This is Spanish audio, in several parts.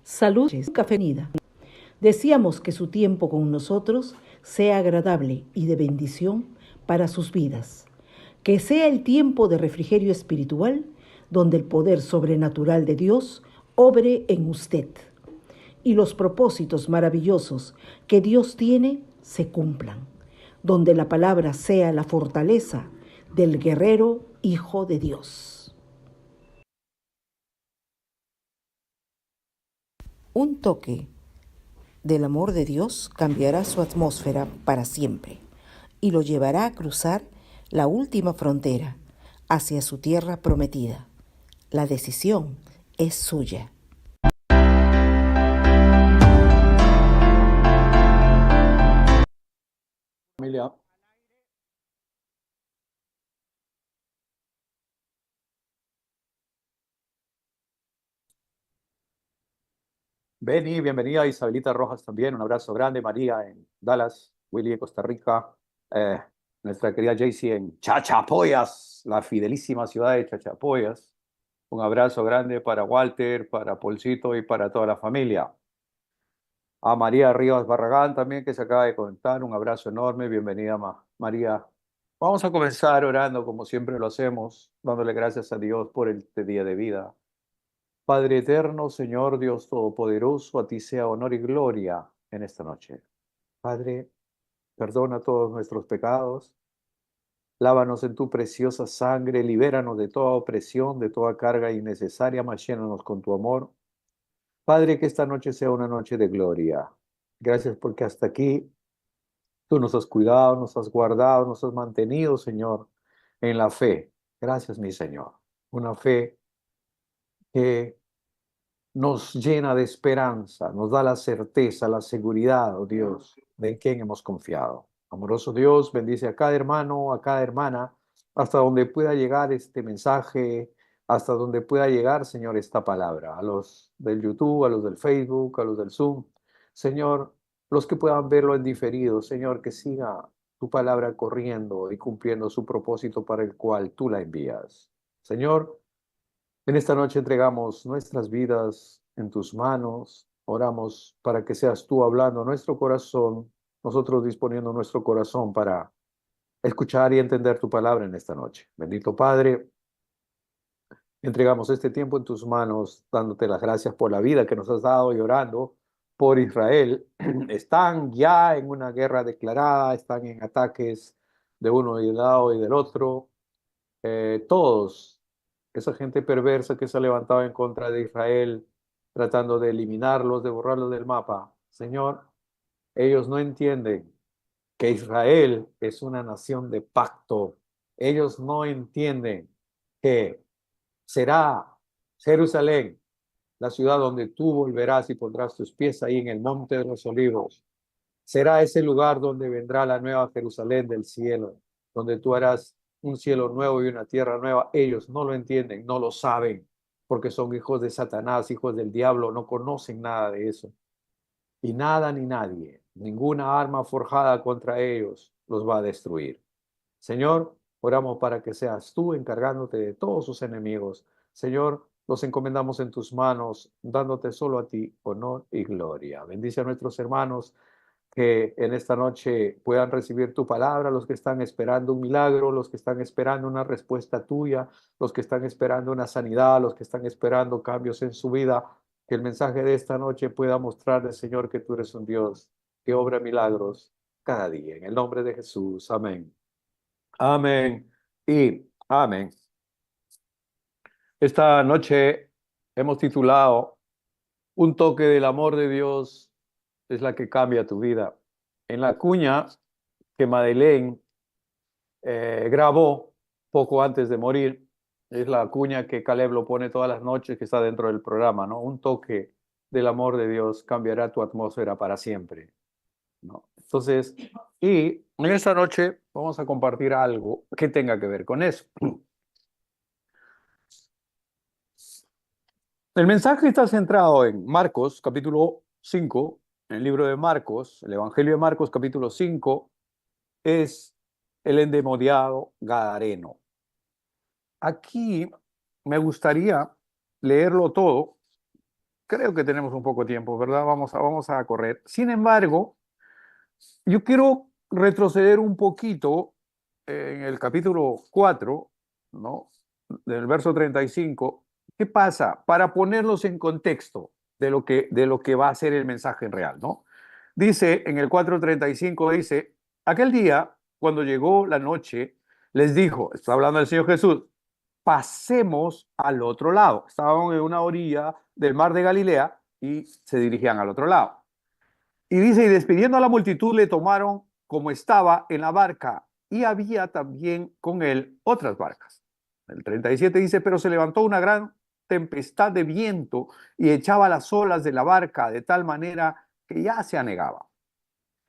Salud cafeína. Deseamos que su tiempo con nosotros sea agradable y de bendición para sus vidas. Que sea el tiempo de refrigerio espiritual donde el poder sobrenatural de Dios obre en usted y los propósitos maravillosos que Dios tiene se cumplan. Donde la palabra sea la fortaleza del guerrero Hijo de Dios. Un toque del amor de Dios cambiará su atmósfera para siempre y lo llevará a cruzar la última frontera hacia su tierra prometida. La decisión es suya. Familia, Beni, bienvenida Isabelita Rojas también, un abrazo grande, María en Dallas, Willy en Costa Rica, eh, nuestra querida Jaycee en Chachapoyas, la fidelísima ciudad de Chachapoyas, un abrazo grande para Walter, para Polcito y para toda la familia. A María Rivas Barragán también que se acaba de conectar, un abrazo enorme, bienvenida María. Vamos a comenzar orando como siempre lo hacemos, dándole gracias a Dios por este día de vida. Padre eterno, Señor Dios Todopoderoso, a ti sea honor y gloria en esta noche. Padre, perdona todos nuestros pecados, lávanos en tu preciosa sangre, libéranos de toda opresión, de toda carga innecesaria, mas llénanos con tu amor. Padre, que esta noche sea una noche de gloria. Gracias porque hasta aquí tú nos has cuidado, nos has guardado, nos has mantenido, Señor, en la fe. Gracias, mi Señor. Una fe que nos llena de esperanza, nos da la certeza, la seguridad, oh Dios, de en quién hemos confiado. Amoroso Dios, bendice a cada hermano, a cada hermana, hasta donde pueda llegar este mensaje, hasta donde pueda llegar, Señor, esta palabra, a los del YouTube, a los del Facebook, a los del Zoom. Señor, los que puedan verlo en diferido, Señor, que siga tu palabra corriendo y cumpliendo su propósito para el cual tú la envías. Señor, en esta noche entregamos nuestras vidas en tus manos. Oramos para que seas tú hablando a nuestro corazón, nosotros disponiendo nuestro corazón para escuchar y entender tu palabra en esta noche. Bendito Padre, entregamos este tiempo en tus manos, dándote las gracias por la vida que nos has dado y orando por Israel. Están ya en una guerra declarada, están en ataques de uno y del lado y del otro. Todos, esa gente perversa que se ha levantado en contra de Israel, tratando de eliminarlos, de borrarlos del mapa. Señor, ellos no entienden que Israel es una nación de pacto. Ellos no entienden que será Jerusalén la ciudad donde tú volverás y pondrás tus pies ahí en el monte de los olivos. Será ese lugar donde vendrá la nueva Jerusalén del cielo, donde tú harás un cielo nuevo y una tierra nueva. Ellos no lo entienden, no lo saben, porque son hijos de Satanás, hijos del diablo, no conocen nada de eso. Y nada ni nadie, ninguna arma forjada contra ellos los va a destruir. Señor, oramos para que seas tú encargándote de todos sus enemigos. Señor, los encomendamos en tus manos, dándote solo a ti honor y gloria. Bendice a nuestros hermanos que en esta noche puedan recibir tu palabra, los que están esperando un milagro, los que están esperando una respuesta tuya, los que están esperando una sanidad, los que están esperando cambios en su vida. Que el mensaje de esta noche pueda mostrarles, Señor, que tú eres un Dios que obra milagros cada día. En el nombre de Jesús. Amén. Amén y amén. Esta noche hemos titulado Un toque del amor de Dios es la que cambia tu vida. En la cuña que Madeleine grabó poco antes de morir, es la cuña que Caleb lo pone todas las noches que está dentro del programa, ¿no? Un toque del amor de Dios cambiará tu atmósfera para siempre, ¿no? Entonces, y en esta noche vamos a compartir algo que tenga que ver con eso. El mensaje está centrado en Marcos, capítulo 5, en el libro de Marcos, el Evangelio de Marcos, capítulo 5, es el endemoniado Gadareno. Aquí me gustaría leerlo todo, creo que tenemos un poco de tiempo, ¿verdad? Vamos a correr. Sin embargo, yo quiero retroceder un poquito en el capítulo 4, ¿no? Del verso 35. ¿Qué pasa? Para ponerlos en contexto de lo que va a ser el mensaje real, ¿no? Dice en el 4:35, dice, aquel día, cuando llegó la noche, les dijo, está hablando el Señor Jesús, pasemos al otro lado. Estaban en una orilla del mar de Galilea y se dirigían al otro lado. Y dice, y despidiendo a la multitud, le tomaron como estaba en la barca, y había también con él otras barcas. El 37 dice, pero se levantó una gran tempestad de viento y echaba las olas de la barca de tal manera que ya se anegaba.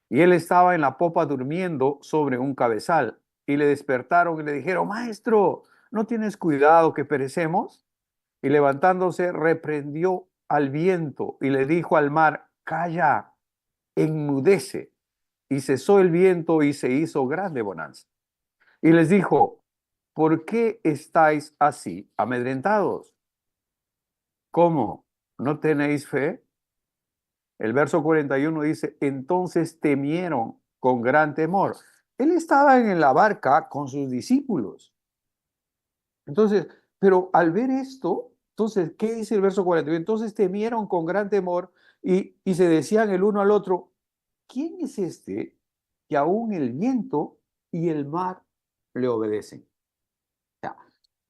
Y él estaba en la popa durmiendo sobre un cabezal, y le despertaron y le dijeron, maestro, ¿no tienes cuidado que perecemos? Y levantándose reprendió al viento y le dijo al mar, calla, enmudece. Y cesó el viento y se hizo grande bonanza. Y les dijo, ¿por qué estáis así amedrentados? ¿Cómo? ¿No tenéis fe? El verso 41 dice, entonces temieron con gran temor. Él estaba en la barca con sus discípulos. Entonces, pero al ver esto, entonces, ¿qué dice el verso 41? Entonces temieron con gran temor y se decían el uno al otro, ¿quién es este que aún el viento y el mar le obedecen? O sea,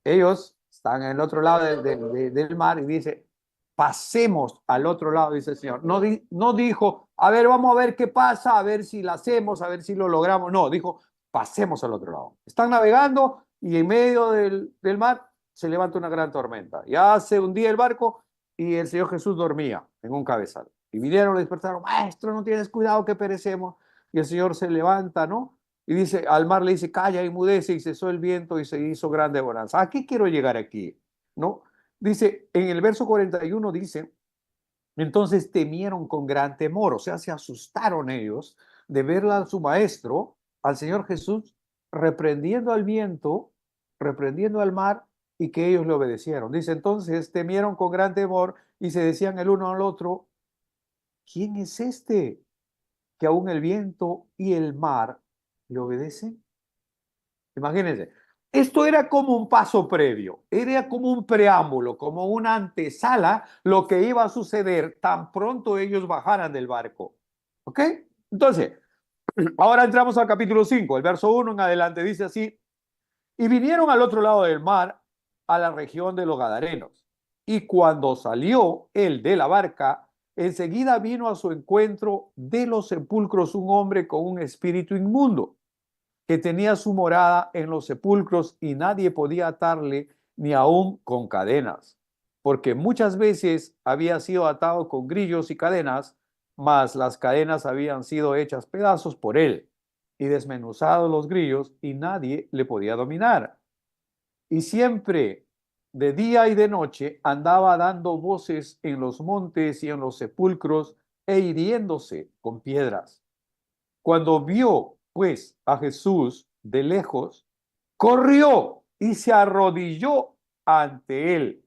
ellos están en el otro lado del mar y dice, pasemos al otro lado, dice el Señor. No dijo, a ver, vamos a ver qué pasa, a ver si lo hacemos, a ver si lo logramos. No, dijo, pasemos al otro lado. Están navegando y en medio del mar se levanta una gran tormenta. Ya se hundía el barco y el Señor Jesús dormía en un cabezal. Y vinieron, le despertaron, maestro, no tienes cuidado que perecemos. Y el Señor se levanta, ¿no? Y dice, al mar le dice, calla, enmudece, y cesó el viento y se hizo grande bonanza. ¿A qué quiero llegar aquí? ¿No? Dice, en el verso 41 dice, entonces temieron con gran temor, o sea, se asustaron ellos de ver a su maestro, al Señor Jesús, reprendiendo al viento, reprendiendo al mar, y que ellos le obedecieron. Dice, entonces temieron con gran temor y se decían el uno al otro, ¿quién es este que aún el viento y el mar le obedecen? Imagínense, esto era como un paso previo, era como un preámbulo, como una antesala, lo que iba a suceder tan pronto ellos bajaran del barco. ¿Ok? Entonces, ahora entramos al capítulo 5, el verso 1 en adelante dice así, y vinieron al otro lado del mar, a la región de los Gadarenos. Y cuando salió él de la barca, enseguida vino a su encuentro de los sepulcros un hombre con un espíritu inmundo que tenía su morada en los sepulcros y nadie podía atarle ni aún con cadenas, porque muchas veces había sido atado con grillos y cadenas, mas las cadenas habían sido hechas pedazos por él y desmenuzados los grillos y nadie le podía dominar. Y siempre de día y de noche andaba dando voces en los montes y en los sepulcros e hiriéndose con piedras. Cuando vio, pues, a Jesús de lejos, corrió y se arrodilló ante él.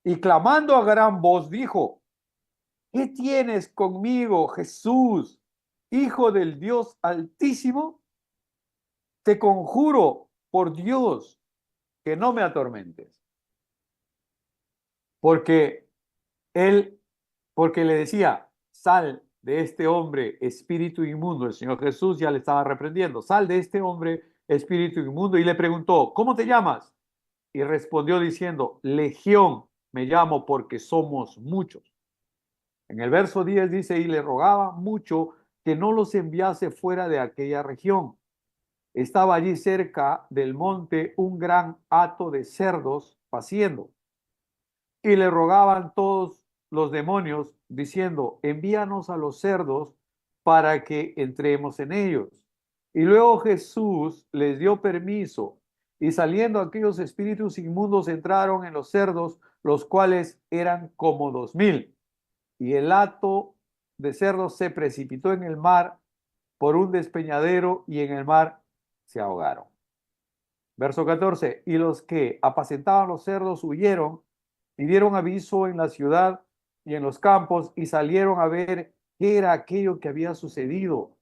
Y clamando a gran voz dijo, ¿qué tienes conmigo, Jesús, Hijo del Dios Altísimo? Te conjuro por Dios que no me atormentes. Porque él, porque le decía, sal de este hombre, espíritu inmundo. El Señor Jesús ya le estaba reprendiendo, sal de este hombre, espíritu inmundo. Y le preguntó, ¿cómo te llamas? Y respondió diciendo, Legión me llamo porque somos muchos. En el verso 10 dice, y le rogaba mucho que no los enviase fuera de aquella región. Estaba allí cerca del monte un gran hato de cerdos paciendo. Y le rogaban todos los demonios, diciendo, envíanos a los cerdos para que entremos en ellos. Y luego Jesús les dio permiso, y saliendo aquellos espíritus inmundos entraron en los cerdos, los cuales eran como 2000. Y el hato de cerdos se precipitó en el mar por un despeñadero, y en el mar se ahogaron. Verso 14, y los que apacentaban los cerdos huyeron y dieron aviso en la ciudad y en los campos y salieron a ver qué era aquello que había sucedido.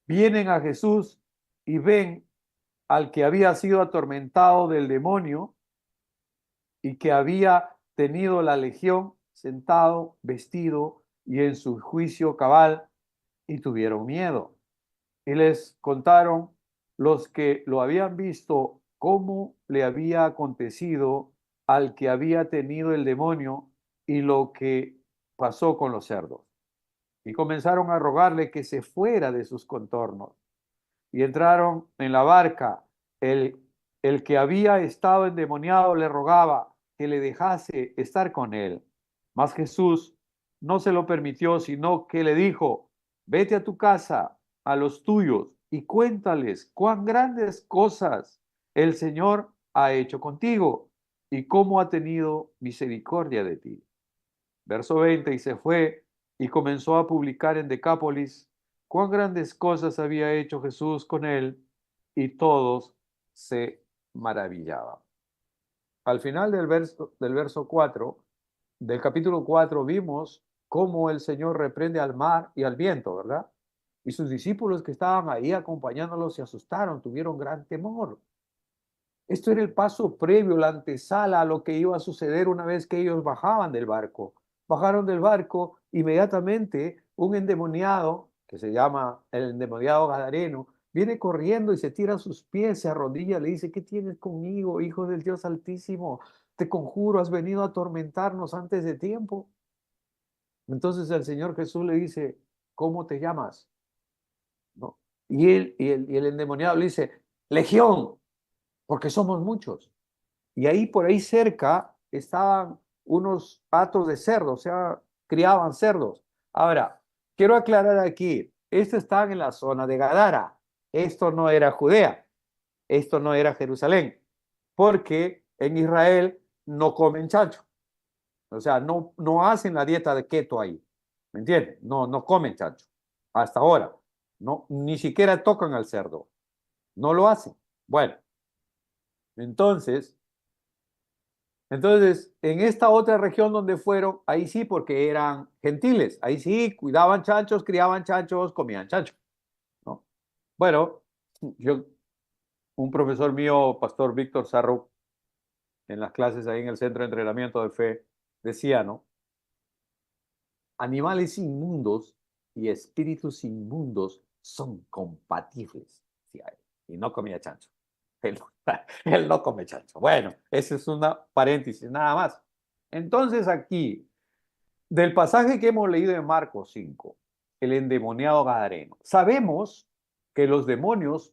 Vienen a Jesús y ven al que había sido atormentado del demonio y que había tenido la legión sentado, vestido y en su juicio cabal, y tuvieron miedo. Y les contaron los que lo habían visto cómo le había acontecido al que había tenido el demonio y lo que pasó con los cerdos. Y comenzaron a rogarle que se fuera de sus contornos. Y entraron en la barca. El, el que había estado endemoniado le rogaba que le dejase estar con él. Mas Jesús no se lo permitió, sino que le dijo, vete a tu casa, a los tuyos, y cuéntales cuán grandes cosas el Señor ha hecho contigo y cómo ha tenido misericordia de ti. Verso 20, y se fue y comenzó a publicar en Decápolis cuán grandes cosas había hecho Jesús con él, y todos se maravillaban. Al final del verso 4, del capítulo 4, vimos cómo el Señor reprende al mar y al viento, ¿verdad? Y sus discípulos que estaban ahí acompañándolos se asustaron, tuvieron gran temor. Esto era el paso previo, la antesala a lo que iba a suceder una vez que ellos bajaban del barco. Bajaron del barco, inmediatamente un endemoniado, que se llama el endemoniado gadareno, viene corriendo y se tira a sus pies, se arrodilla, le dice, ¿qué tienes conmigo, hijo del Dios Altísimo? Te conjuro, has venido a atormentarnos antes de tiempo. Entonces el Señor Jesús le dice, ¿cómo te llamas? ¿No? Y el endemoniado le dice, Legión, porque somos muchos. Y ahí por ahí cerca estaban unos patos de cerdos, o sea, criaban cerdos. Ahora, quiero aclarar aquí, estos estaban en la zona de Gadara. Esto no era Judea, esto no era Jerusalén, porque en Israel no comen chancho. O sea, no hacen la dieta de keto ahí. ¿Me entiendes? No comen chancho. Hasta ahora. No, ni siquiera tocan al cerdo. No lo hacen. Bueno, entonces, en esta otra región donde fueron, ahí sí, porque eran gentiles, ahí sí, cuidaban chanchos, criaban chanchos, comían chancho, ¿no? Bueno, yo, un profesor mío, Pastor Víctor Sarro, en las clases ahí en el Centro de Entrenamiento de Fe, decía, ¿no? Animales inmundos y espíritus inmundos son compatibles, decía él, y no comía chancho. Él, él no come chancho. Bueno, ese es una paréntesis, nada más. Entonces aquí, del pasaje que hemos leído en Marcos 5, el endemoniado gadareno, sabemos que los demonios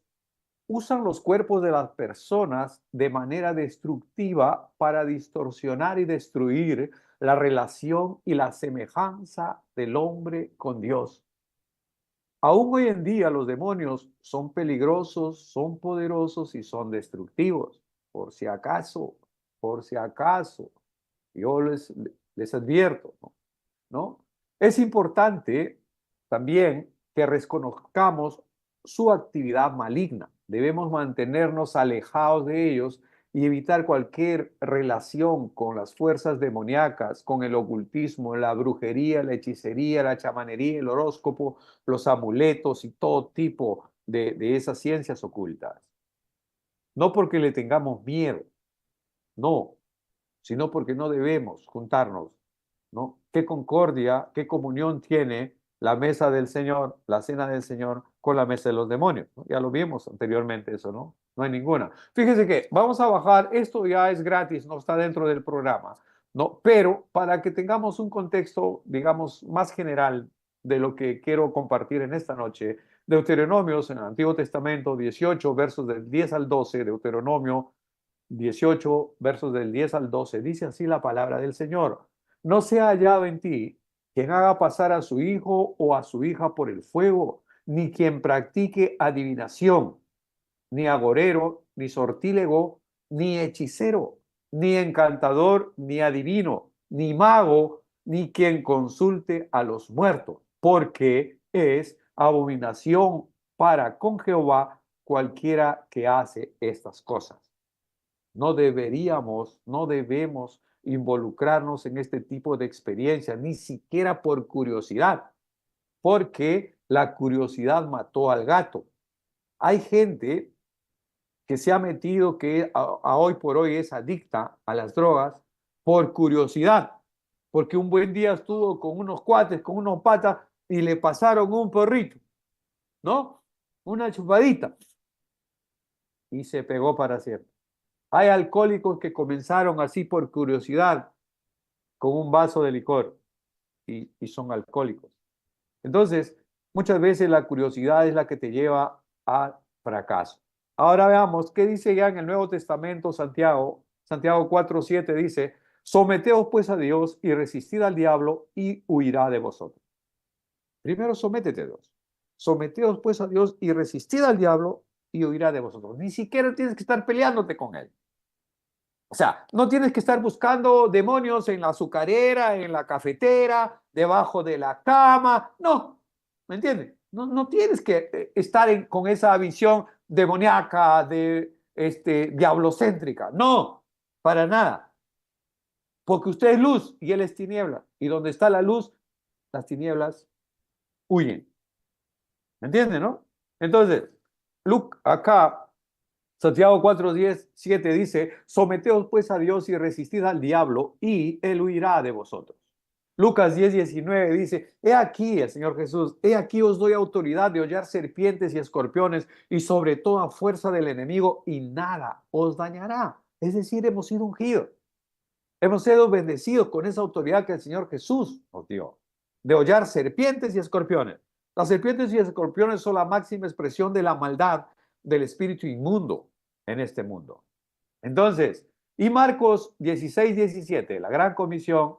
usan los cuerpos de las personas de manera destructiva para distorsionar y destruir la relación y la semejanza del hombre con Dios. Aún hoy en día los demonios son peligrosos, son poderosos y son destructivos. Por si acaso, yo les advierto, ¿no? Es importante también que reconozcamos su actividad maligna. Debemos mantenernos alejados de ellos y evitar cualquier relación con las fuerzas demoníacas, con el ocultismo, la brujería, la hechicería, la chamanería, el horóscopo, los amuletos y todo tipo de esas ciencias ocultas. No porque le tengamos miedo, no, sino porque no debemos juntarnos, ¿no? ¿Qué concordia, qué comunión tiene la mesa del Señor, la cena del Señor, con la mesa de los demonios? ¿No? Ya lo vimos anteriormente eso, ¿no? No hay ninguna. Fíjese que vamos a bajar, esto ya es gratis, no está dentro del programa, ¿no? Pero para que tengamos un contexto, digamos, más general de lo que quiero compartir en esta noche, Deuteronomios en el Antiguo Testamento 18, versos del 10 al 12, Deuteronomio 18, versos del 10 al 12, dice así la palabra del Señor. No sea hallado en ti quien haga pasar a su hijo o a su hija por el fuego, ni quien practique adivinación, ni agorero, ni sortílego, ni hechicero, ni encantador, ni adivino, ni mago, ni quien consulte a los muertos, porque es abominación para con Jehová cualquiera que hace estas cosas. No debemos involucrarnos en este tipo de experiencias, ni siquiera por curiosidad, porque la curiosidad mató al gato. Hay gente que se ha metido, que a hoy por hoy es adicta a las drogas por curiosidad, porque un buen día estuvo con unos cuates, con unos patas y le pasaron un porrito, ¿no? Una chupadita y se pegó para siempre. Hay alcohólicos que comenzaron así por curiosidad con un vaso de licor y son alcohólicos. Entonces, muchas veces la curiosidad es la que te lleva al fracaso. Ahora veamos qué dice ya en el Nuevo Testamento Santiago. Santiago 4:7 dice, someteos pues a Dios y resistid al diablo y huirá de vosotros. Primero sométete a Dios. Someteos pues a Dios y resistid al diablo y huirá de vosotros. Ni siquiera tienes que estar peleándote con él. O sea, no tienes que estar buscando demonios en la azucarera, en la cafetera, debajo de la cama. No, ¿me entiendes? No tienes que estar con esa visión demoníaca, diablocéntrica. No, para nada. Porque usted es luz y él es tiniebla. Y donde está la luz, las tinieblas huyen. ¿Me entiende, no? Entonces, acá, Santiago 4:7 dice, someteos pues a Dios y resistid al diablo y él huirá de vosotros. Lucas 10:19 dice, he aquí el Señor Jesús, he aquí os doy autoridad de hollar serpientes y escorpiones y sobre toda fuerza del enemigo y nada os dañará. Es decir, hemos sido ungidos. Hemos sido bendecidos con esa autoridad que el Señor Jesús nos dio, de hollar serpientes y escorpiones. Las serpientes y escorpiones son la máxima expresión de la maldad del espíritu inmundo en este mundo. Entonces, y Marcos 16:17, la gran comisión,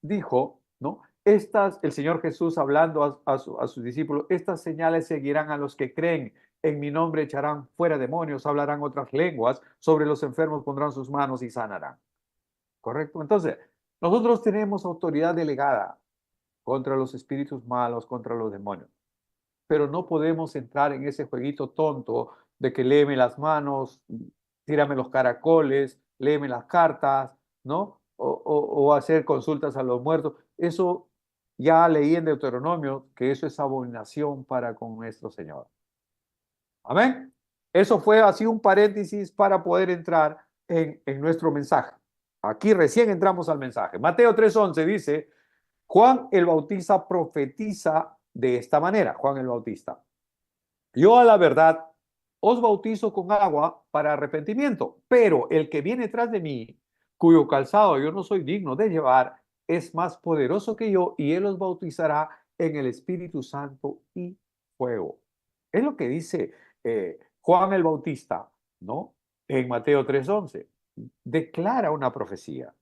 dijo, ¿no? El Señor Jesús hablando a sus discípulos, estas señales seguirán a los que creen. En mi nombre echarán fuera demonios, hablarán otras lenguas, sobre los enfermos pondrán sus manos y sanarán. ¿Correcto? Entonces, nosotros tenemos autoridad delegada contra los espíritus malos, contra los demonios, pero no podemos entrar en ese jueguito tonto de que léeme las manos, tírame los caracoles, léeme las cartas, ¿no? O hacer consultas a los muertos. Eso ya leí en Deuteronomio que eso es abominación para con nuestro Señor. Amén. Eso fue así un paréntesis para poder entrar en nuestro mensaje. Aquí recién entramos al mensaje. Mateo 3:11 dice, Juan el Bautista profetiza de esta manera, Juan el Bautista. Yo a la verdad os bautizo con agua para arrepentimiento, pero el que viene tras de mí, cuyo calzado yo no soy digno de llevar, es más poderoso que yo y él os bautizará en el Espíritu Santo y fuego. Es lo que dice Juan el Bautista, ¿no? En Mateo 3:11. Declara una profecía.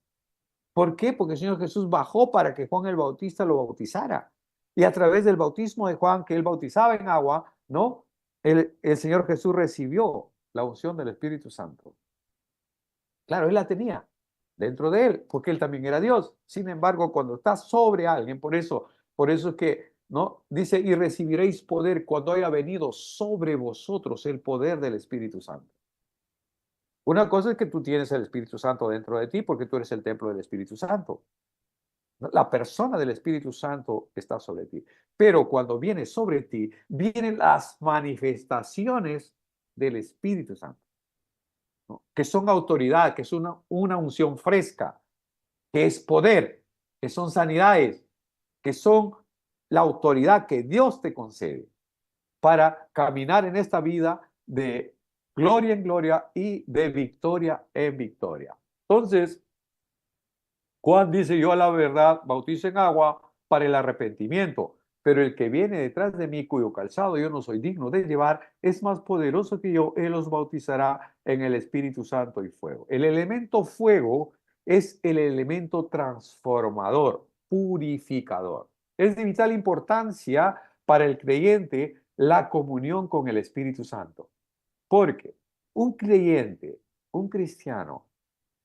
¿Por qué? Porque el Señor Jesús bajó para que Juan el Bautista lo bautizara. Y a través del bautismo de Juan, que él bautizaba en agua, ¿no? El Señor Jesús recibió la unción del Espíritu Santo. Claro, él la tenía dentro de él, porque él también era Dios. Sin embargo, cuando está sobre alguien, por eso es que, ¿no? Dice, y recibiréis poder cuando haya venido sobre vosotros el poder del Espíritu Santo. Una cosa es que tú tienes el Espíritu Santo dentro de ti porque tú eres el templo del Espíritu Santo. La persona del Espíritu Santo está sobre ti. Pero cuando viene sobre ti, vienen las manifestaciones del Espíritu Santo, ¿no? Que son autoridad, que es una unción fresca, que es poder, que son sanidades, que son la autoridad que Dios te concede para caminar en esta vida de gloria en gloria y de victoria en victoria. Entonces, Juan dice, yo a la verdad bautizo en agua para el arrepentimiento, pero el que viene detrás de mí, cuyo calzado yo no soy digno de llevar, es más poderoso que yo, él los bautizará en el Espíritu Santo y fuego. El elemento fuego es el elemento transformador, purificador. Es de vital importancia para el creyente la comunión con el Espíritu Santo, porque un creyente, un cristiano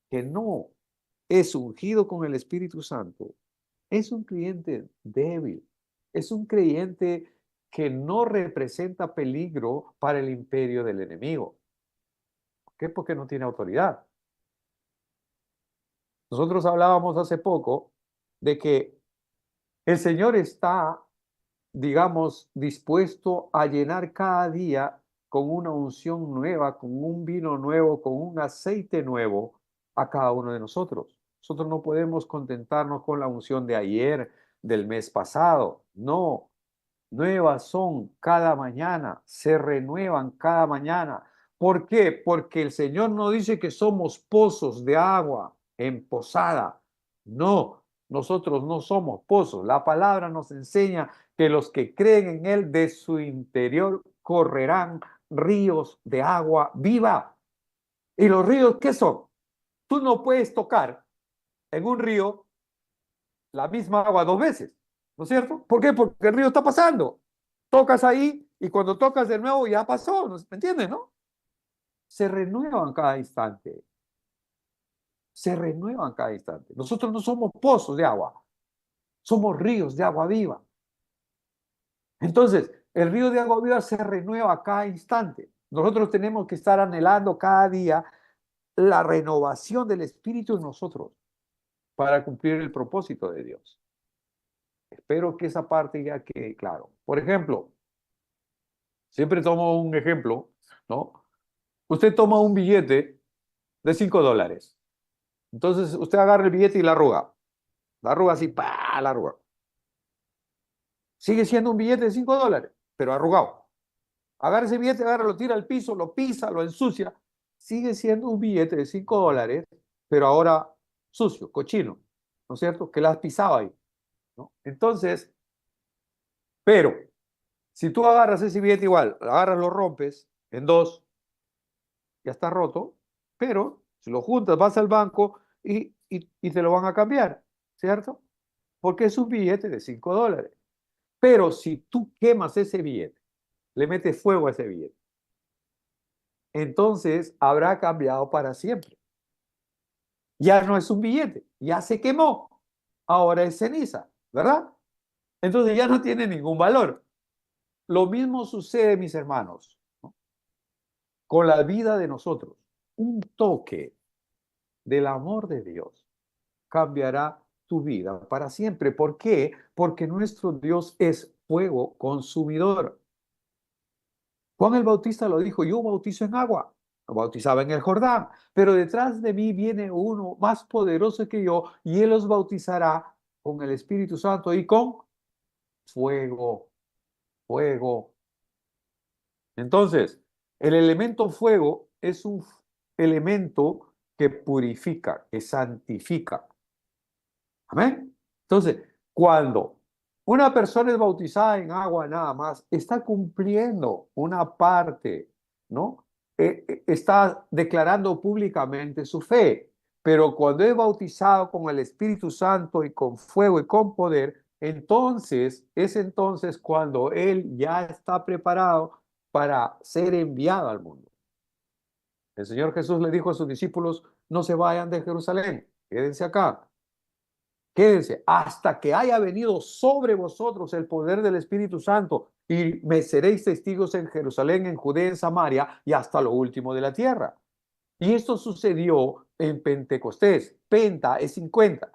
que no es ungido con el Espíritu Santo, es un creyente débil, es un creyente que no representa peligro para el imperio del enemigo. ¿Por qué? Porque no tiene autoridad. Nosotros hablábamos hace poco de que el Señor está, digamos, dispuesto a llenar cada día con una unción nueva, con un vino nuevo, con un aceite nuevo a cada uno de nosotros. Nosotros no podemos contentarnos con la unción de ayer, del mes pasado. No, nuevas son cada mañana, se renuevan cada mañana. ¿Por qué? Porque el Señor no dice que somos pozos de agua en posada. No, nosotros no somos pozos. La palabra nos enseña que los que creen en Él de su interior correrán ríos de agua viva. ¿Y los ríos qué son? Tú no puedes tocar en un río la misma agua dos veces, ¿no es cierto? ¿Por qué? Porque el río está pasando. Tocas ahí y cuando tocas de nuevo ya pasó, ¿me entiendes, no? Se renuevan cada instante. Se renuevan cada instante. Nosotros no somos pozos de agua, somos ríos de agua viva. Entonces, el río de agua viva se renueva cada instante. Nosotros tenemos que estar anhelando cada día la renovación del Espíritu en nosotros para cumplir el propósito de Dios. Espero que esa parte ya quede claro. Por ejemplo, siempre tomo un ejemplo, ¿no? Usted toma un billete de $5. Entonces, usted agarra el billete y la arruga. La arruga así, ¡pa! La arruga. Sigue siendo un billete de $5, pero arrugado. Agarra ese billete, agarra, lo tira al piso, lo pisa, lo ensucia. Sigue siendo un billete de $5, pero ahora sucio, cochino, ¿no es cierto? Que la has pisado ahí, ¿no? Entonces, pero si tú agarras ese billete igual, lo agarras, lo rompes en dos, ya está roto, pero si lo juntas, vas al banco y te lo van a cambiar, ¿cierto? Porque es un billete de $5. Pero si tú quemas ese billete, le metes fuego a ese billete, entonces habrá cambiado para siempre. Ya no es un billete, ya se quemó, ahora es ceniza, ¿verdad? Entonces ya no tiene ningún valor. Lo mismo sucede, mis hermanos, ¿no? Con la vida de nosotros. Un toque del amor de Dios cambiará tu vida para siempre. ¿Por qué? Porque nuestro Dios es fuego consumidor. Juan el Bautista lo dijo, yo bautizo en agua, lo bautizaba en el Jordán, pero detrás de mí viene uno más poderoso que yo y él los bautizará con el Espíritu Santo y con fuego, fuego. Entonces, el elemento fuego es un elemento que purifica, que santifica. Amén. Entonces, cuando una persona es bautizada en agua nada más, está cumpliendo una parte, ¿no? Está declarando públicamente su fe. Pero cuando es bautizado con el Espíritu Santo y con fuego y con poder, entonces es entonces cuando él ya está preparado para ser enviado al mundo. El Señor Jesús le dijo a sus discípulos, no se vayan de Jerusalén, quédense acá. Quédense hasta que haya venido sobre vosotros el poder del Espíritu Santo y me seréis testigos en Jerusalén, en Judea, en Samaria y hasta lo último de la tierra. Y esto sucedió en Pentecostés. Penta es 50.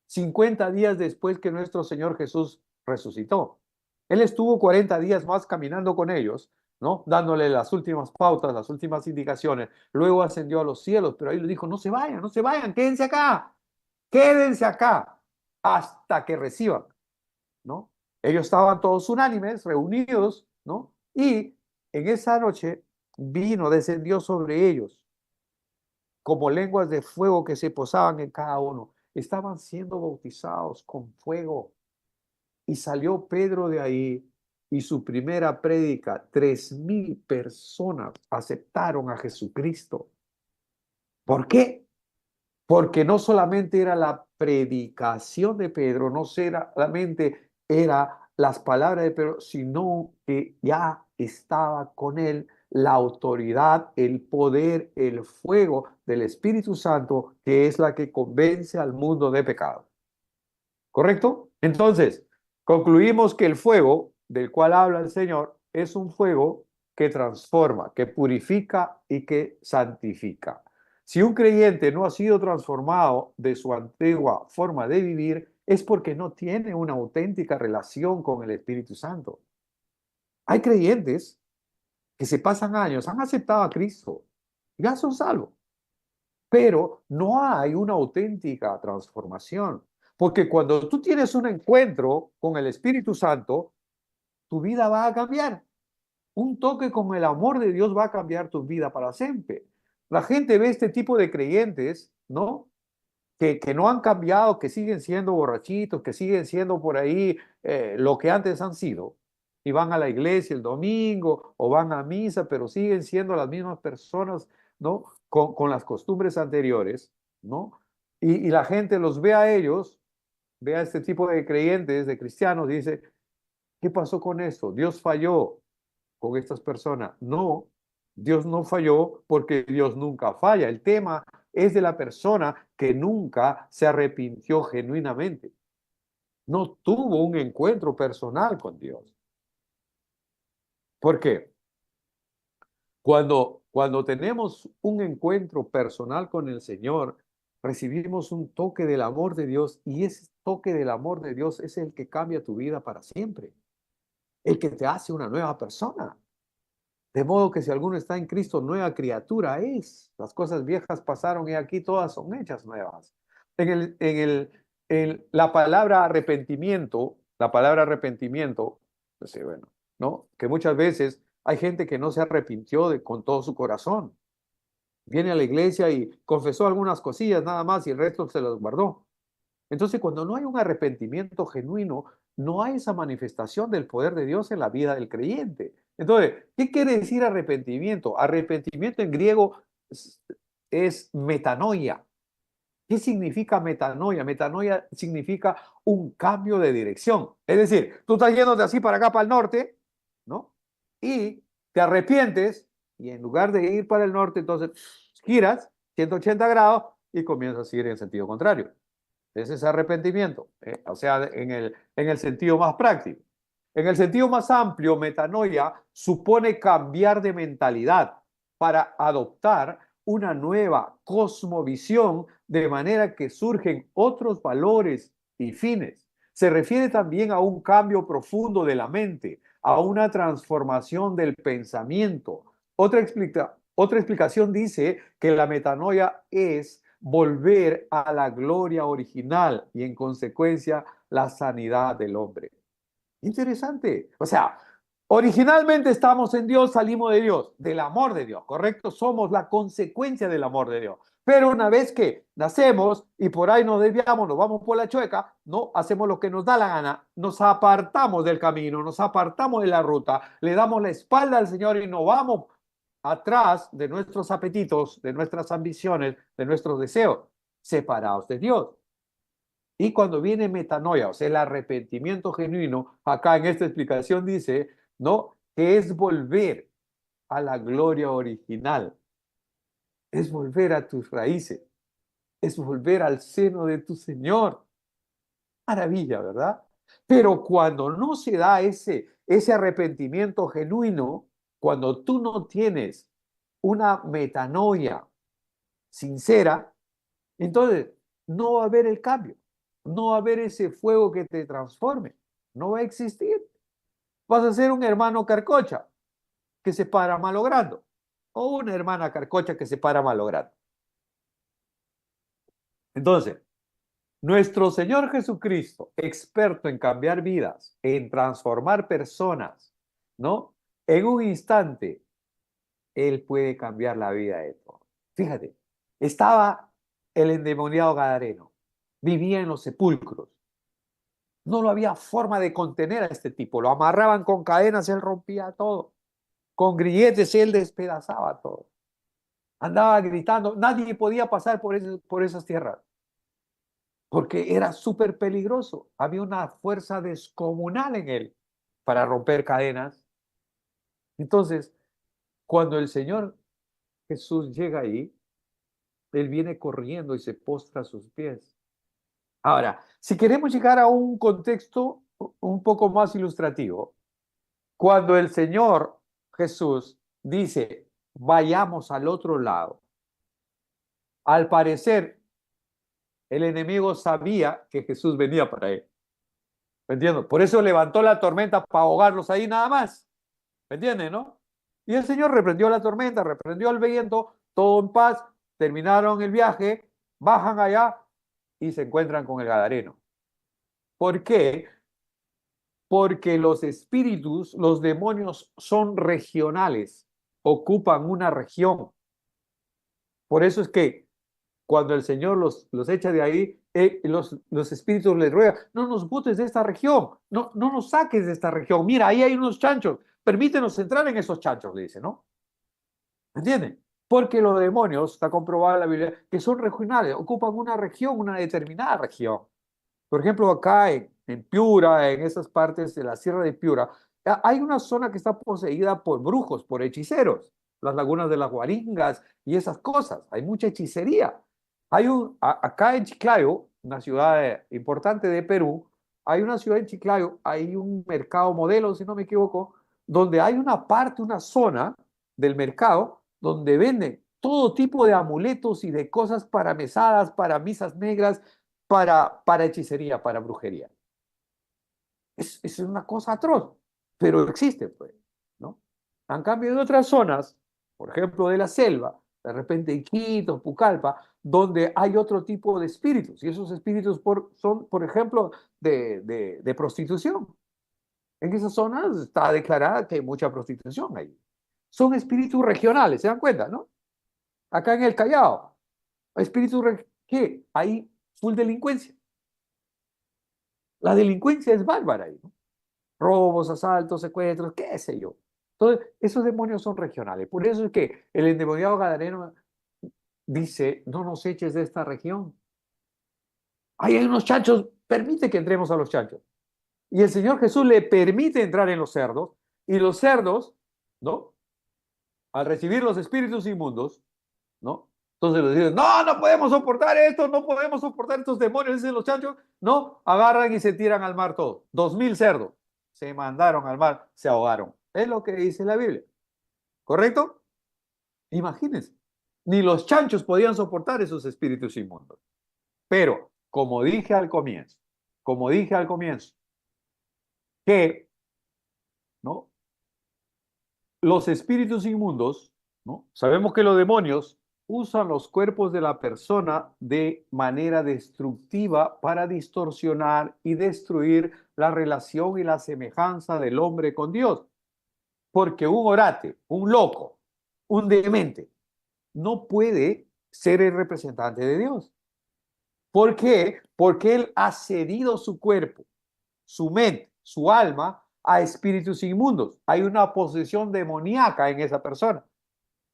50 días después que nuestro Señor Jesús resucitó. Él estuvo 40 días más caminando con ellos, ¿no? Dándole las últimas pautas, las últimas indicaciones. Luego ascendió a los cielos, pero ahí le dijo, no se vayan, no se vayan, quédense acá hasta que reciban, ¿no? Ellos estaban todos unánimes, reunidos, ¿no? Y en esa noche descendió sobre ellos como lenguas de fuego que se posaban en cada uno. Estaban siendo bautizados con fuego. Y salió Pedro de ahí y su primera prédica, 3,000 personas aceptaron a Jesucristo. ¿Por qué? Porque no solamente era la predicación de Pedro, no solamente era las palabras de Pedro, sino que ya estaba con él la autoridad, el poder, el fuego del Espíritu Santo, que es la que convence al mundo de pecado. ¿Correcto? Entonces, concluimos que el fuego del cual habla el Señor es un fuego que transforma, que purifica y que santifica. Si un creyente no ha sido transformado de su antigua forma de vivir, es porque no tiene una auténtica relación con el Espíritu Santo. Hay creyentes que se pasan años, han aceptado a Cristo, ya son salvos, pero no hay una auténtica transformación. Porque cuando tú tienes un encuentro con el Espíritu Santo, tu vida va a cambiar. Un toque con el amor de Dios va a cambiar tu vida para siempre. La gente ve este tipo de creyentes, ¿no? Que no han cambiado, que siguen siendo borrachitos, que siguen siendo por ahí lo que antes han sido, y van a la iglesia el domingo o van a misa, pero siguen siendo las mismas personas, ¿no? Con las costumbres anteriores, ¿no? Y la gente los ve a ellos, ve a este tipo de creyentes, de cristianos, y dice, ¿qué pasó con esto? Dios falló con estas personas. No, Dios no falló porque Dios nunca falla. El tema es de la persona que nunca se arrepintió genuinamente. No tuvo un encuentro personal con Dios. ¿Por qué? Cuando tenemos un encuentro personal con el Señor, recibimos un toque del amor de Dios y ese toque del amor de Dios es el que cambia tu vida para siempre, el que te hace una nueva persona. De modo que si alguno está en Cristo, nueva criatura es. Las cosas viejas pasaron y aquí todas son hechas nuevas. La palabra arrepentimiento, pues sí, bueno, ¿no? Que muchas veces hay gente que no se arrepintió con todo su corazón. Viene a la iglesia y confesó algunas cosillas nada más y el resto se los guardó. Entonces, cuando no hay un arrepentimiento genuino, no hay esa manifestación del poder de Dios en la vida del creyente. Entonces, ¿qué quiere decir arrepentimiento? Arrepentimiento en griego es metanoia. ¿Qué significa metanoia? Metanoia significa un cambio de dirección. Es decir, tú estás yendo de así para acá, para el norte, ¿no? Y te arrepientes y en lugar de ir para el norte, entonces giras 180 grados y comienzas a ir en sentido contrario. Ese es arrepentimiento, o sea, en el sentido más práctico. En el sentido más amplio, metanoia supone cambiar de mentalidad para adoptar una nueva cosmovisión de manera que surgen otros valores y fines. Se refiere también a un cambio profundo de la mente, a una transformación del pensamiento. Otra explicación dice que la metanoia es volver a la gloria original y en consecuencia la sanidad del hombre. Interesante. O sea, originalmente estamos en Dios, salimos de Dios, del amor de Dios, ¿correcto? Somos la consecuencia del amor de Dios. Pero una vez que nacemos y por ahí nos desviamos, nos vamos por la chueca, no hacemos lo que nos da la gana, nos apartamos del camino, nos apartamos de la ruta, le damos la espalda al Señor y nos vamos atrás de nuestros apetitos, de nuestras ambiciones, de nuestros deseos, separados de Dios. Y cuando viene metanoia, o sea, el arrepentimiento genuino, acá en esta explicación dice, ¿no? Que es volver a la gloria original, es volver a tus raíces, es volver al seno de tu Señor. Maravilla, ¿verdad? Pero cuando no se da ese arrepentimiento genuino, cuando tú no tienes una metanoia sincera, entonces no va a haber el cambio, no va a haber ese fuego que te transforme, no va a existir. Vas a ser un hermano carcocha que se para malogrando o una hermana carcocha que se para malogrando. Entonces, nuestro Señor Jesucristo, experto en cambiar vidas, en transformar personas, ¿no? En un instante, Él puede cambiar la vida de todos. Fíjate, estaba el endemoniado gadareno, vivía en los sepulcros. No lo había forma de contener a este tipo. Lo amarraban con cadenas, él rompía todo. Con grilletes, él despedazaba todo. Andaba gritando, nadie podía pasar por esas tierras porque era súper peligroso. Había una fuerza descomunal en él para romper cadenas. Entonces, cuando el Señor Jesús llega ahí, Él viene corriendo y se postra a sus pies. Ahora, si queremos llegar a un contexto un poco más ilustrativo, cuando el Señor Jesús dice, vayamos al otro lado, Al parecer, el enemigo sabía que Jesús venía para él. ¿Me entiendes? Por eso levantó la tormenta para ahogarlos ahí nada más. ¿Me entiendes, no? Y el Señor reprendió la tormenta, reprendió el viento, todo en paz, terminaron el viaje, bajan allá y se encuentran con el Gadareno. ¿Por qué? Porque los espíritus, los demonios son regionales, ocupan una región. Por eso es que cuando el Señor los echa de ahí, los espíritus les ruegan, no nos botes de esta región, no nos saques de esta región. Mira, ahí hay unos chanchos, permítenos entrar en esos chanchos, le dice, ¿no? ¿Entienden? Porque los demonios, está comprobado en la Biblia, que son regionales, ocupan una región, una determinada región. Por ejemplo, acá en Piura, en esas partes de la Sierra de Piura, hay una zona que está poseída por brujos, por hechiceros, las lagunas de las Guaringas y esas cosas. Hay mucha hechicería. Acá en Chiclayo, una ciudad importante de Perú, hay una ciudad en Chiclayo, hay un mercado modelo, si no me equivoco, donde hay una parte, una zona del mercado donde venden todo tipo de amuletos y de cosas para mesadas, para misas negras, para hechicería, para brujería. Es una cosa atroz, pero existe, pues, ¿no? En cambio, en otras zonas, por ejemplo, de la selva, de repente Iquitos, Pucallpa, donde hay otro tipo de espíritus, y esos espíritus son, por ejemplo, de prostitución. En esas zonas está declarada que hay mucha prostitución ahí. Son espíritus regionales, ¿se dan cuenta, no? Acá en el Callao, espíritus que hay full delincuencia. La delincuencia es bárbara ahí, ¿no? Robos, asaltos, secuestros, qué sé yo. Entonces, esos demonios son regionales. Por eso es que el endemoniado gadareno dice, no nos eches de esta región. Ahí hay unos chanchos, permite que entremos a los chanchos. Y el Señor Jesús le permite entrar en los cerdos, y los cerdos, ¿no? Al recibir los espíritus inmundos, ¿no? Entonces les dicen, no podemos soportar esto, no podemos soportar estos demonios, dicen los chanchos, no, agarran y se tiran al mar todos. 2000 cerdos se mandaron al mar, se ahogaron. Es lo que dice la Biblia. ¿Correcto? Imagínense. Ni los chanchos podían soportar esos espíritus inmundos. Pero, como dije al comienzo, que, ¿no? Los espíritus inmundos, ¿no? Sabemos que los demonios usan los cuerpos de la persona de manera destructiva para distorsionar y destruir la relación y la semejanza del hombre con Dios. Porque un orate, un loco, un demente, no puede ser el representante de Dios. ¿Por qué? Porque él ha cedido su cuerpo, su mente, su alma a espíritus inmundos. Hay una posesión demoníaca en esa persona.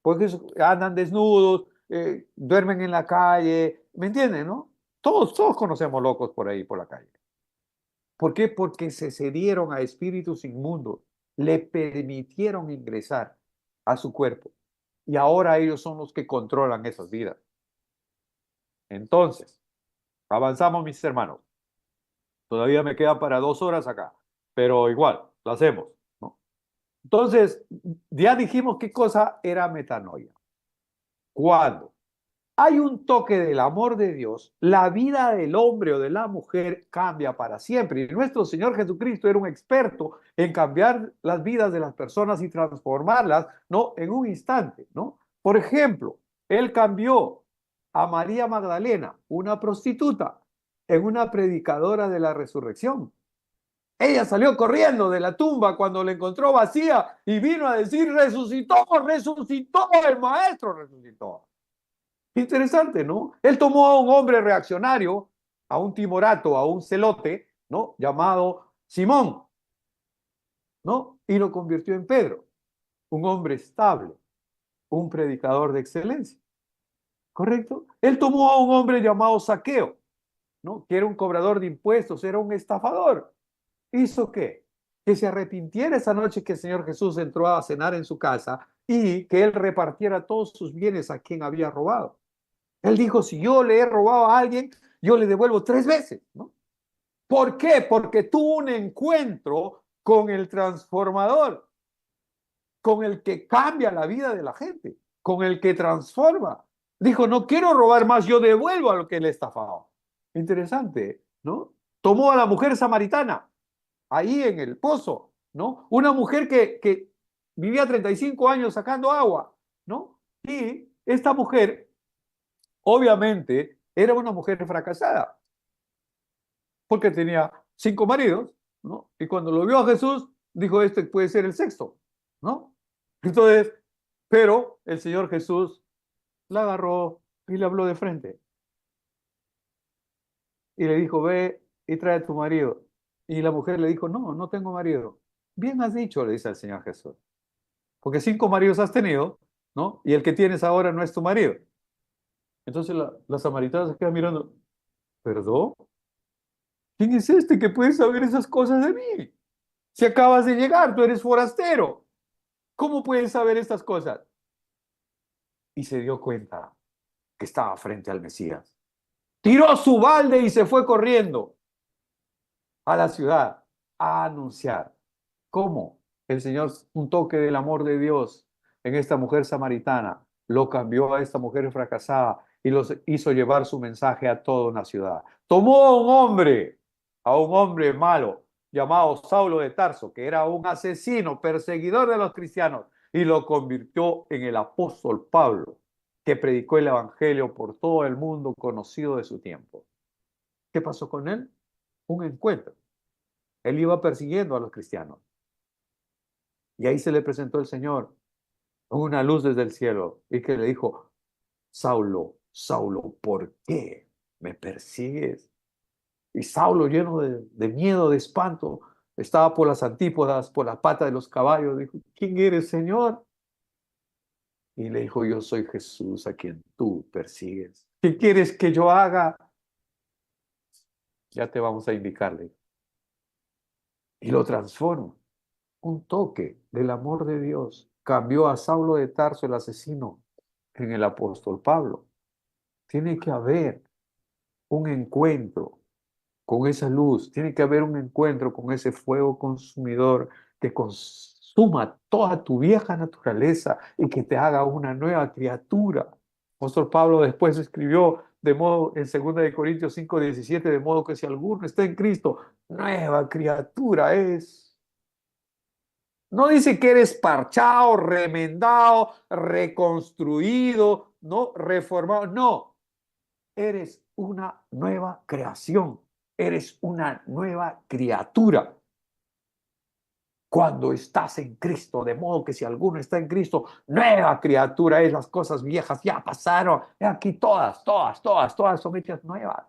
Porque andan desnudos, duermen en la calle, ¿me entienden, no? Todos conocemos locos por ahí, por la calle. ¿Por qué? Porque se cedieron a espíritus inmundos, le permitieron ingresar a su cuerpo y ahora ellos son los que controlan esas vidas. Entonces, avanzamos, mis hermanos. Todavía me queda para 2 horas acá, pero igual, lo hacemos, ¿no? Entonces, ya dijimos qué cosa era metanoia. Cuando hay un toque del amor de Dios, la vida del hombre o de la mujer cambia para siempre. Y nuestro Señor Jesucristo era un experto en cambiar las vidas de las personas y transformarlas, ¿no? En un instante, ¿no? Por ejemplo, Él cambió a María Magdalena, una prostituta, en una predicadora de la resurrección. Ella salió corriendo de la tumba cuando la encontró vacía y vino a decir, resucitó, resucitó, el maestro resucitó. Interesante, ¿no? Él tomó a un hombre reaccionario, a un timorato, a un celote, ¿no? Llamado Simón, ¿no? Y lo convirtió en Pedro, un hombre estable, un predicador de excelencia. ¿Correcto? Él tomó a un hombre llamado Zaqueo, ¿no? Que era un cobrador de impuestos, era un estafador. ¿Hizo qué? Que se arrepintiera esa noche que el Señor Jesús entró a cenar en su casa y que él repartiera todos sus bienes a quien había robado. Él dijo, si yo le he robado a alguien, yo le devuelvo 3 veces, ¿no? ¿Por qué? Porque tuvo un encuentro con el transformador, con el que cambia la vida de la gente, con el que transforma. Dijo, no quiero robar más, yo devuelvo a lo que le he estafado. Interesante, ¿no? Tomó a la mujer samaritana, ahí en el pozo, ¿no? Una mujer que vivía 35 años sacando agua, ¿no? Y esta mujer, obviamente, era una mujer fracasada, porque tenía 5 maridos, ¿no? Y cuando lo vio a Jesús, dijo, este puede ser el sexto, ¿no? Entonces, pero el Señor Jesús la agarró y le habló de frente. Y le dijo, ve y trae a tu marido. Y la mujer le dijo, no, no tengo marido. Bien has dicho, le dice al Señor Jesús, porque 5 maridos has tenido, ¿no? Y el que tienes ahora no es tu marido. Entonces la samaritana se queda mirando, ¿perdón? ¿Quién es este que puede saber esas cosas de mí? Si acabas de llegar, tú eres forastero. ¿Cómo puedes saber estas cosas? Y se dio cuenta que estaba frente al Mesías. Tiró su balde y se fue corriendo a la ciudad a anunciar cómo el Señor, un toque del amor de Dios en esta mujer samaritana, lo cambió a esta mujer fracasada y los hizo llevar su mensaje a toda una ciudad. Tomó a un hombre malo llamado Saulo de Tarso, que era un asesino, perseguidor de los cristianos, y lo convirtió en el apóstol Pablo, que predicó el evangelio por todo el mundo conocido de su tiempo. ¿Qué pasó con él? Un encuentro. Él iba persiguiendo a los cristianos. Y ahí se le presentó el Señor, una luz desde el cielo, y que le dijo, Saulo, Saulo, ¿por qué me persigues? Y Saulo, lleno de miedo, de espanto, estaba por las antípodas, por la pata de los caballos, dijo, ¿quién eres, Señor? Y le dijo, yo soy Jesús a quien tú persigues. ¿Qué quieres que yo haga? Ya te vamos a indicarle. Y lo transforma. Un toque del amor de Dios cambió a Saulo de Tarso, el asesino, en el apóstol Pablo. Tiene que haber un encuentro con esa luz, tiene que haber un encuentro con ese fuego consumidor que consuma toda tu vieja naturaleza y que te haga una nueva criatura. El apóstol Pablo después escribió de modo en 2 de Corintios 5:17, de modo que si alguno está en Cristo, nueva criatura es. No dice que eres parchado, remendado, reconstruido, no reformado. No, eres una nueva creación. Eres una nueva criatura. Cuando estás en Cristo, de modo que si alguno está en Cristo, nueva criatura es. Las cosas viejas ya pasaron. Aquí todas son hechas nuevas.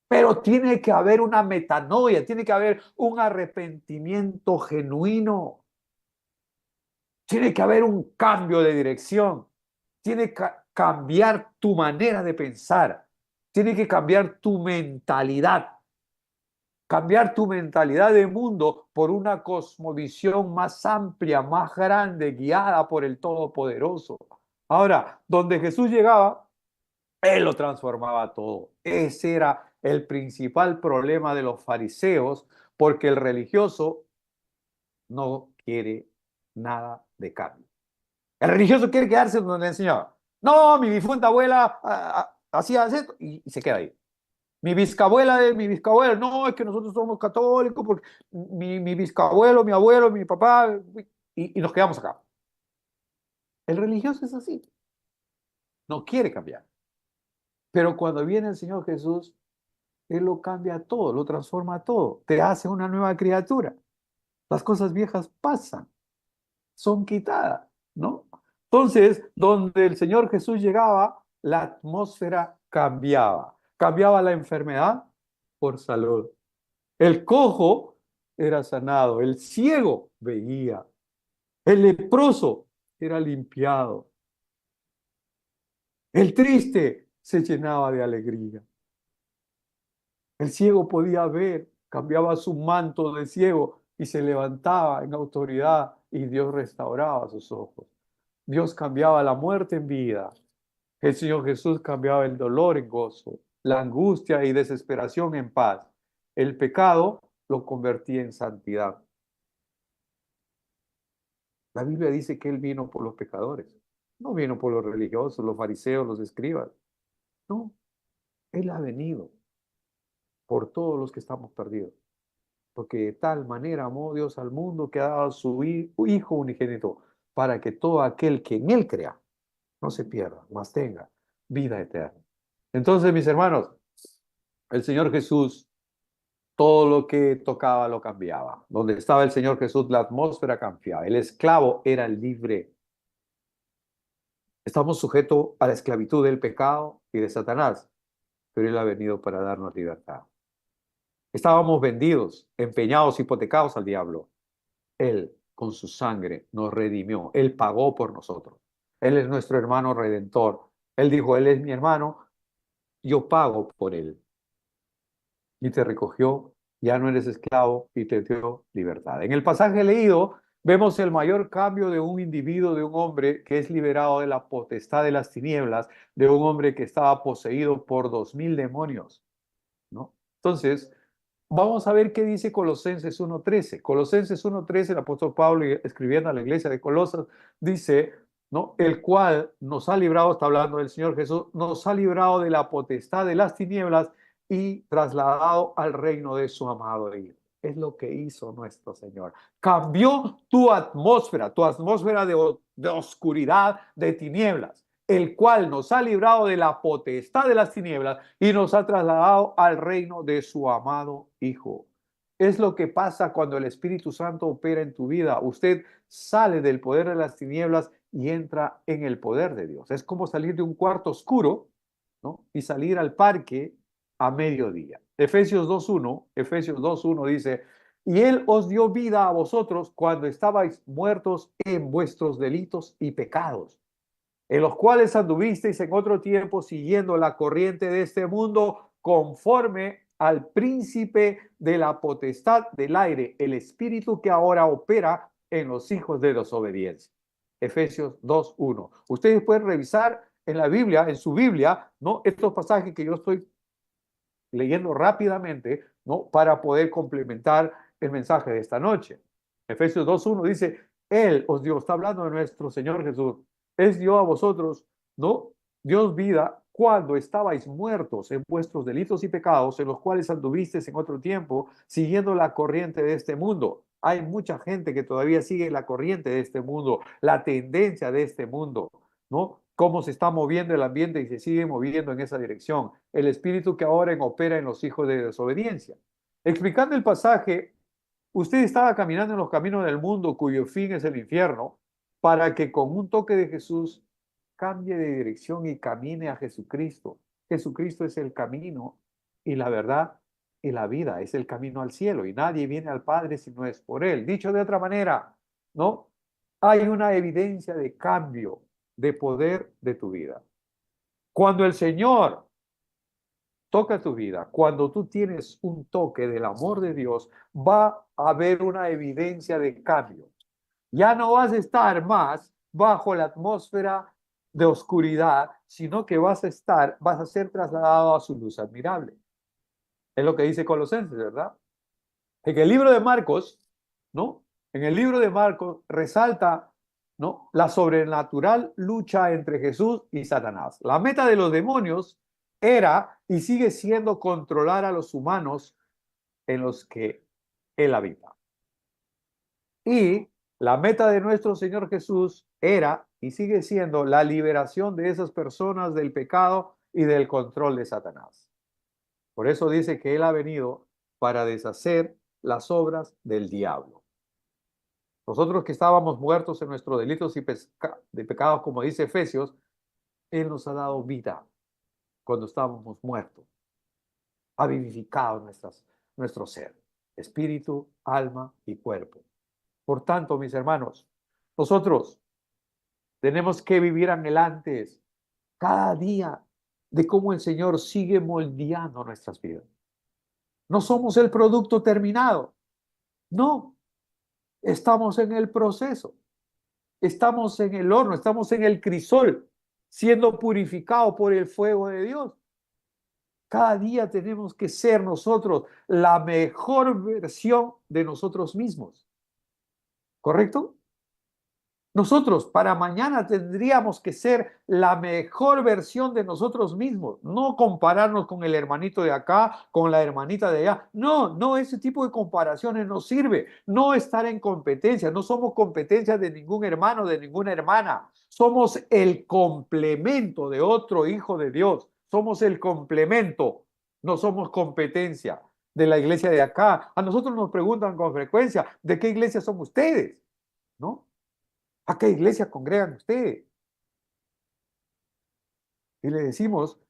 Pero tiene que haber una metanoia, tiene que haber un arrepentimiento genuino. Tiene que haber un cambio de dirección. Tiene que cambiar tu manera de pensar. Tiene que cambiar tu mentalidad. Cambiar tu mentalidad de mundo por una cosmovisión más amplia, más grande, guiada por el Todopoderoso. Ahora, donde Jesús llegaba, Él lo transformaba todo. Ese era el principal problema de los fariseos, porque el religioso no quiere nada de cambio. El religioso quiere quedarse donde le enseñaba. No, mi difunta abuela hacía esto y se queda ahí. Mi bisabuela, no, es que nosotros somos católicos porque mi bisabuelo, mi abuelo, mi papá, y nos quedamos acá. El religioso es así, no quiere cambiar. Pero cuando viene el Señor Jesús, Él lo cambia todo, lo transforma todo, te hace una nueva criatura. Las cosas viejas pasan, son quitadas, ¿no? Entonces, donde el Señor Jesús llegaba, la atmósfera cambiaba. Cambiaba la enfermedad por salud. El cojo era sanado, el ciego veía, el leproso era limpiado, el triste se llenaba de alegría. El ciego podía ver, cambiaba su manto de ciego y se levantaba en autoridad y Dios restauraba sus ojos. Dios cambiaba la muerte en vida. El Señor Jesús cambiaba el dolor en gozo, la angustia y desesperación en paz. El pecado lo convertía en santidad. La Biblia dice que Él vino por los pecadores. No vino por los religiosos, los fariseos, los escribas. No, Él ha venido por todos los que estamos perdidos. Porque de tal manera amó Dios al mundo que ha dado a su Hijo unigénito, para que todo aquel que en Él crea no se pierda, mas tenga vida eterna. Entonces, mis hermanos, el Señor Jesús, todo lo que tocaba lo cambiaba. Donde estaba el Señor Jesús, la atmósfera cambiaba. El esclavo era libre. Estamos sujetos a la esclavitud del pecado y de Satanás, pero Él ha venido para darnos libertad. Estábamos vendidos, empeñados, hipotecados al diablo. Él, con su sangre, nos redimió. Él pagó por nosotros. Él es nuestro hermano redentor. Él dijo, Él es mi hermano, yo pago por Él. Y te recogió, ya no eres esclavo y te dio libertad. En el pasaje leído, vemos el mayor cambio de un individuo, de un hombre que es liberado de la potestad de las tinieblas, de un hombre que estaba poseído por 2000 demonios, ¿no? Entonces, vamos a ver qué dice Colosenses 1:13. Colosenses 1:13, el apóstol Pablo, escribiendo a la iglesia de Colosas, dice, ¿no? El cual nos ha librado, está hablando del Señor Jesús, nos ha librado de la potestad de las tinieblas y trasladado al reino de su amado Hijo. Es lo que hizo nuestro Señor. Cambió tu atmósfera de oscuridad, de tinieblas, el cual nos ha librado de la potestad de las tinieblas y nos ha trasladado al reino de su amado Hijo. Es lo que pasa cuando el Espíritu Santo opera en tu vida. Usted sale del poder de las tinieblas y entra en el poder de Dios. Es como salir de un cuarto oscuro, ¿no? Y salir al parque a mediodía. Efesios 2:1 dice, y Él os dio vida a vosotros cuando estabais muertos en vuestros delitos y pecados, en los cuales anduvisteis en otro tiempo siguiendo la corriente de este mundo, conforme al príncipe de la potestad del aire, el espíritu que ahora opera en los hijos de desobediencia. Efesios 2:1. Ustedes pueden revisar en la Biblia, en su Biblia, ¿no? Estos pasajes que yo estoy leyendo rápidamente, ¿no? Para poder complementar el mensaje de esta noche. Efesios 2:1 dice, Él os dio, está hablando de nuestro Señor Jesús, es dio a vosotros, ¿no? Dios vida cuando estabais muertos en vuestros delitos y pecados, en los cuales anduvisteis en otro tiempo, siguiendo la corriente de este mundo. Hay mucha gente que todavía sigue la corriente de este mundo, la tendencia de este mundo, ¿no? Cómo se está moviendo el ambiente y se sigue moviendo en esa dirección. El espíritu que ahora opera en los hijos de desobediencia. Explicando el pasaje, usted estaba caminando en los caminos del mundo cuyo fin es el infierno, para que con un toque de Jesús cambie de dirección y camine a Jesucristo. Jesucristo es el camino y la verdad y la vida, es el camino al cielo y nadie viene al Padre si no es por Él. Dicho de otra manera, ¿no? Hay una evidencia de cambio de poder de tu vida. Cuando el Señor toca tu vida, cuando tú tienes un toque del amor de Dios, va a haber una evidencia de cambio. Ya no vas a estar más bajo la atmósfera de oscuridad, sino que vas a ser trasladado a su luz admirable. Es lo que dice Colosenses, ¿verdad? En el libro de Marcos, ¿no? En el libro de Marcos resalta, ¿no? La sobrenatural lucha entre Jesús y Satanás. La meta de los demonios era y sigue siendo controlar a los humanos en los que Él habita. Y la meta de nuestro Señor Jesús era y sigue siendo la liberación de esas personas del pecado y del control de Satanás. Por eso dice que Él ha venido para deshacer las obras del diablo. Nosotros que estábamos muertos en nuestros delitos y de pecados, como dice Efesios, Él nos ha dado vida cuando estábamos muertos. Ha vivificado nuestro ser, espíritu, alma y cuerpo. Por tanto, mis hermanos, nosotros tenemos que vivir anhelantes cada día de cómo el Señor sigue moldeando nuestras vidas. No somos el producto terminado. No, estamos en el proceso. Estamos en el horno, estamos en el crisol, siendo purificados por el fuego de Dios. Cada día tenemos que ser nosotros la mejor versión de nosotros mismos. ¿Correcto? Nosotros para mañana tendríamos que ser la mejor versión de nosotros mismos, no compararnos con el hermanito de acá, con la hermanita de allá. No, ese tipo de comparaciones no sirve. No estar en competencia, no somos competencia de ningún hermano, de ninguna hermana. Somos el complemento de otro hijo de Dios. Somos el complemento, no somos competencia de la iglesia de acá. A nosotros nos preguntan con frecuencia, ¿de qué iglesia son ustedes? ¿No? ¿A qué iglesia congregan ustedes? Y le decimos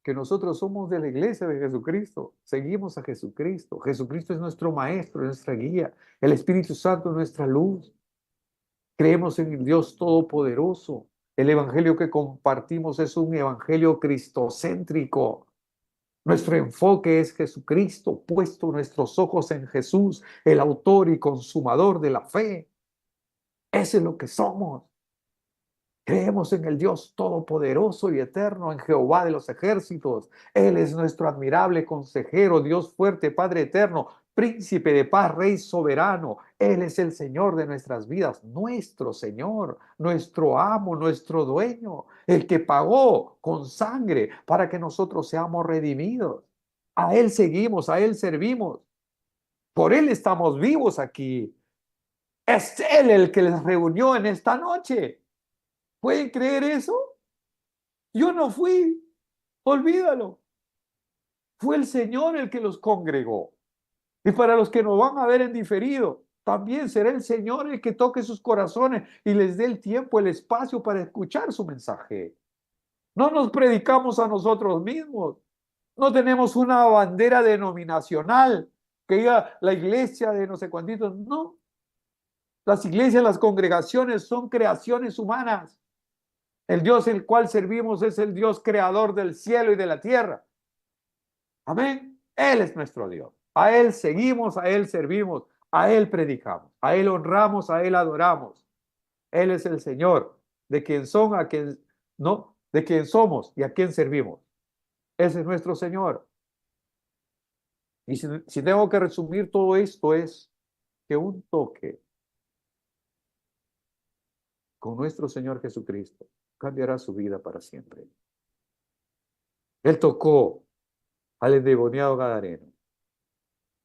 que nosotros somos de la iglesia de Jesucristo, seguimos a Jesucristo. Jesucristo es nuestro maestro, nuestra guía. El Espíritu Santo es nuestra luz. Creemos en el Dios Todopoderoso. El evangelio que compartimos es un evangelio cristocéntrico. Nuestro enfoque es Jesucristo, puesto nuestros ojos en Jesús, el autor y consumador de la fe. Ese es lo que somos. Creemos en el Dios todopoderoso y eterno, en Jehová de los ejércitos. Él es nuestro admirable consejero, Dios fuerte, Padre eterno, príncipe de paz, rey soberano. Él es el Señor de nuestras vidas, nuestro Señor, nuestro amo, nuestro dueño, el que pagó con sangre para que nosotros seamos redimidos. A Él seguimos, a Él servimos. Por Él estamos vivos aquí. Es Él el que les reunió en esta noche. ¿Pueden creer eso? Yo no fui, olvídalo. Fue el Señor el que los congregó. Y para los que nos van a ver en diferido, también será el Señor el que toque sus corazones y les dé el tiempo, el espacio para escuchar su mensaje. No nos predicamos a nosotros mismos. No tenemos una bandera denominacional que diga la iglesia de no sé cuántitos. No. Las iglesias, las congregaciones son creaciones humanas. El Dios el cual servimos es el Dios creador del cielo y de la tierra. Amén. Él es nuestro Dios. A Él seguimos, a Él servimos, a Él predicamos, a Él honramos, a Él adoramos. Él es el Señor, de quien son, a quien no, de quien somos y a quien servimos. Ese es nuestro Señor. Y si tengo que resumir todo esto es que un toque con nuestro Señor Jesucristo cambiará su vida para siempre. Él tocó al endemoniado gadareno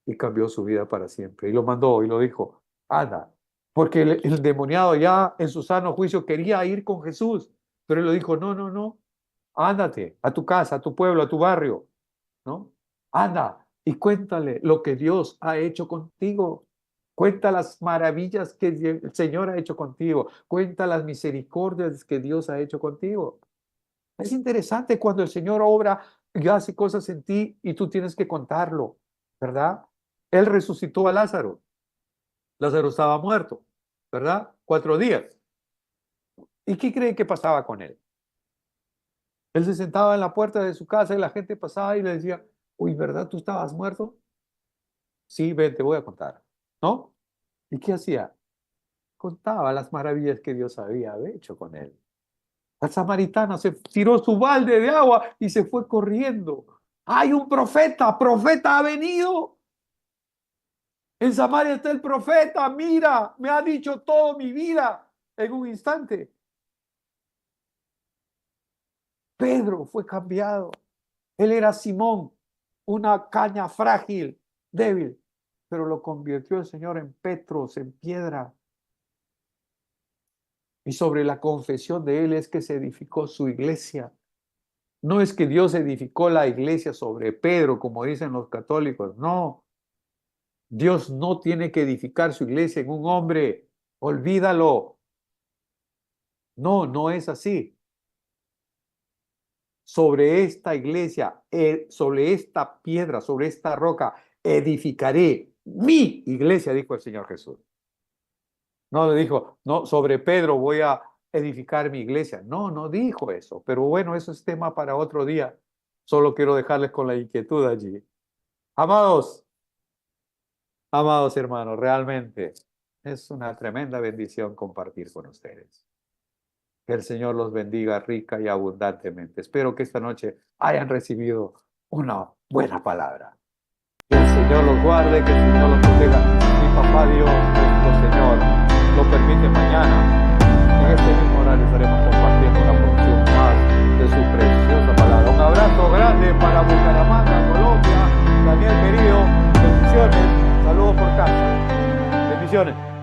y cambió su vida para siempre. Y lo mandó y lo dijo, anda. Porque el endemoniado ya en su sano juicio quería ir con Jesús. Pero él lo dijo, no. Ándate a tu casa, a tu pueblo, a tu barrio. ¿No? Anda y cuéntale lo que Dios ha hecho contigo. Cuenta las maravillas que el Señor ha hecho contigo. Cuenta las misericordias que Dios ha hecho contigo. Es interesante cuando el Señor obra y hace cosas en ti y tú tienes que contarlo, ¿verdad? Él resucitó a Lázaro. Lázaro estaba muerto, ¿verdad? 4 días. ¿Y qué creen que pasaba con él? Él se sentaba en la puerta de su casa y la gente pasaba y le decía, uy, ¿verdad? ¿Tú estabas muerto? Sí, ven, te voy a contar. ¿No? ¿Y qué hacía? Contaba las maravillas que Dios había hecho con él. La samaritana se tiró su balde de agua y se fue corriendo. Hay un profeta ha venido. En Samaria está el profeta, mira, me ha dicho toda mi vida en un instante. Pedro fue cambiado. Él era Simón, una caña frágil, débil, pero lo convirtió el Señor en Petros, en piedra. Y sobre la confesión de él es que se edificó su iglesia. No es que Dios edificó la iglesia sobre Pedro, como dicen los católicos. No. Dios no tiene que edificar su iglesia en un hombre. Olvídalo. No es así. Sobre esta iglesia, sobre esta piedra, sobre esta roca, edificaré mi iglesia, dijo el Señor Jesús. No le dijo, no, sobre Pedro voy a edificar mi iglesia. No dijo eso. Pero bueno, eso es tema para otro día. Solo quiero dejarles con la inquietud allí. Amados hermanos, realmente es una tremenda bendición compartir con ustedes. Que el Señor los bendiga rica y abundantemente. Espero que esta noche hayan recibido una buena palabra. Que el Señor los guarde, que el Señor los proteja. Mi papá Dios, nuestro Señor, lo permite mañana. este mismo horario estaremos compartiendo una porción más de su preciosa palabra. Un abrazo grande para Bucaramanga, Colombia. Daniel querido, bendiciones, saludos por casa. Bendiciones.